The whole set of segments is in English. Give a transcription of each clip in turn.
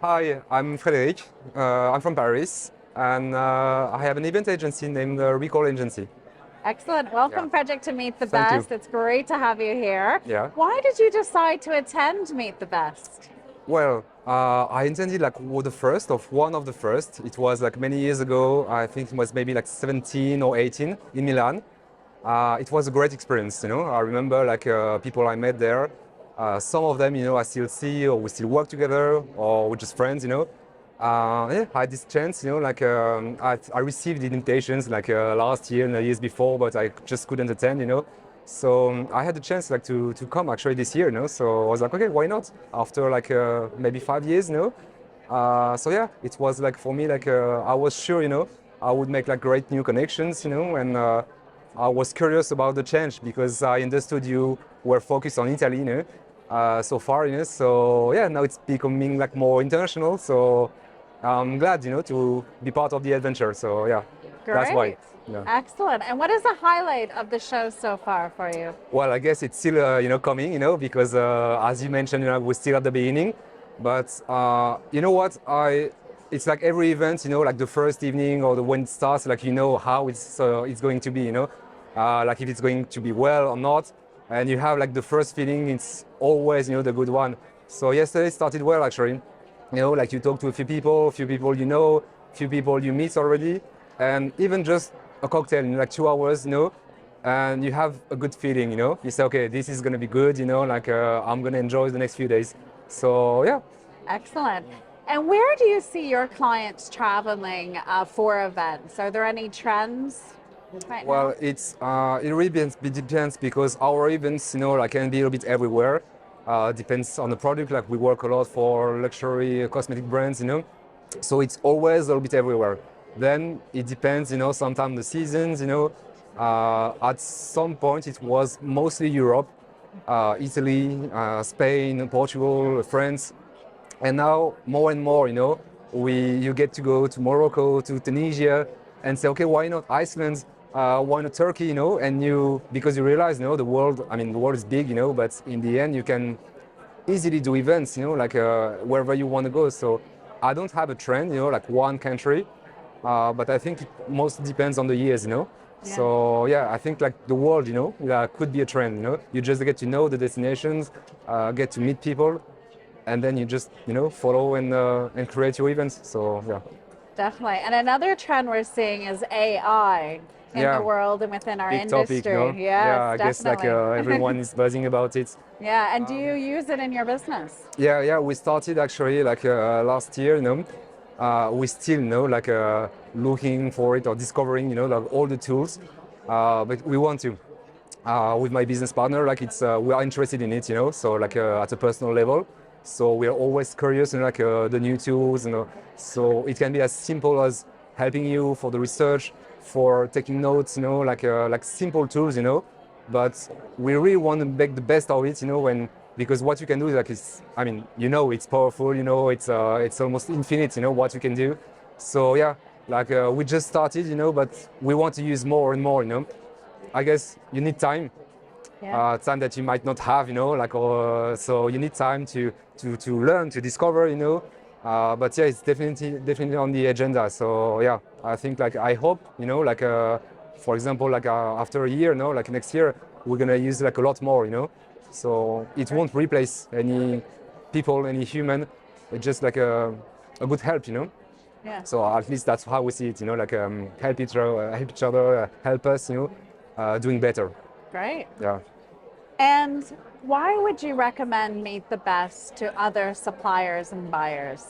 Hi, I'm Frédéric. I'm from Paris, and I have an event agency named Recall Agency. Excellent. Yeah, Welcome, Frederick, to Meet the thank you. Best. It's great to have you here. Yeah. Why did you decide to attend Meet the Best? Well, I intended the first of one of the first. It was like many years ago. I think it was maybe like 17 or 18 in Milan. It was a great experience. I remember people I met there. Some of them, I still see or we still work together or we're just friends. Yeah, I had this chance. I received the invitations last year and the years before, but I just couldn't attend. So I had the chance to come actually this year. So I was like, okay, why not? After maybe 5 years. So yeah, it was like for me I was sure I would make like great new connections. And I was curious about the change because I understood you were focused on Italy. So far. So yeah, now it's becoming like more international. So I'm glad to be part of the adventure. So yeah, that's why. Great. Yeah. Excellent. And what is the highlight of the show so far for you? Well, I guess it's still coming, because as you mentioned, we're still at the beginning. But you know what? It's like every event, like the first evening or when it starts, like how it's going to be, like if it's going to be well or not, and you have like the first feeling. It's always the good one. So yesterday started well actually. Like you talk to a few people few people you meet already, and even just a cocktail in like 2 hours, and you have a good feeling, You say, okay, this is gonna be good, I'm gonna enjoy the next few days. So yeah. Excellent. And where do you see your clients traveling for events? Are there any trends right Well, now? it really depends because our events, can be a little bit everywhere. Depends on the product. Like we work a lot for luxury cosmetic brands, so it's always a little bit everywhere. Then it depends, sometimes the seasons, at some point it was mostly Europe, Italy, Spain, Portugal, France, and now more and more, you get to go to Morocco, to Tunisia, and say, okay, why not Iceland? Why not Turkey? And because you realize, the world. I mean, the world is big, but in the end, you can easily do events, wherever you want to go. So I don't have a trend, like one country, but I think it mostly depends on the years, Yeah. So yeah, I think like the world, yeah, could be a trend. You just get to know the destinations, get to meet people, and then you just follow and create your events. So yeah. Definitely. And another trend we're seeing is AI in the Yeah, world and within our big topic, industry. Yes, Yeah, I guess definitely. everyone is buzzing about it. Yeah, and do you use it in your business? Yeah, we started actually last year. We still looking for it or discovering like all the tools, but we want to. With my business partner, we are interested in it, so at a personal level. So we are always curious in the new tools, So it can be as simple as helping you for the research, for taking notes, like simple tools, But we really want to make the best of it, because what you can do I mean, it's powerful, it's almost infinite, what you can do. So yeah, we just started, but we want to use more and more, I guess you need time, Yeah. time that you might not have, so you need time to learn, to discover, but yeah, it's definitely on the agenda. So yeah, I think I hope, for example, after a year, next year, we're gonna use a lot more, So it won't replace any people, any human. It's just a good help, Yeah. So at least that's how we see it, help each other, help us, doing better. Great. Yeah. And why would you recommend Meet the Best to other suppliers and buyers?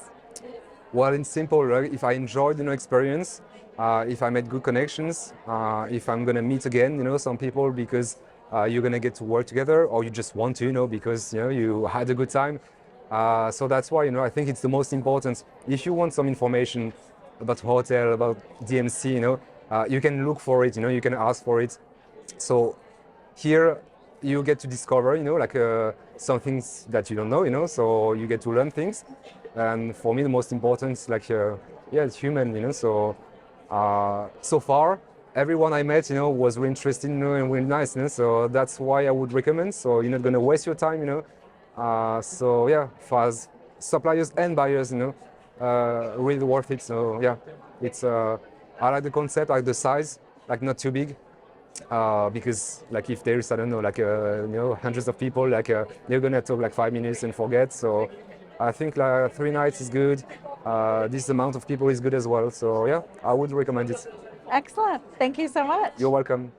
Well, in simple, right? If I enjoyed, experience, if I made good connections, if I'm gonna meet again, some people because you're gonna get to work together, or you just want to, because you had a good time. So that's why, I think it's the most important. If you want some information about hotel, about DMC, you can look for it, you can ask for it. So here you get to discover, some things that you don't know, so you get to learn things. And for me, the most important is yeah, it's human, So so far, everyone I met, was really interesting, and really nice, So that's why I would recommend. So you're not gonna waste your time, So yeah, suppliers and buyers, really worth it. So yeah, it's I like the concept, I like the size, like not too big. Because like if there is, I don't know, like hundreds of people, like they're gonna talk like 5 minutes and forget. So I think like 3 nights is good. This amount of people is good as well. So yeah, I would recommend it. Excellent. Thank you so much. You're welcome.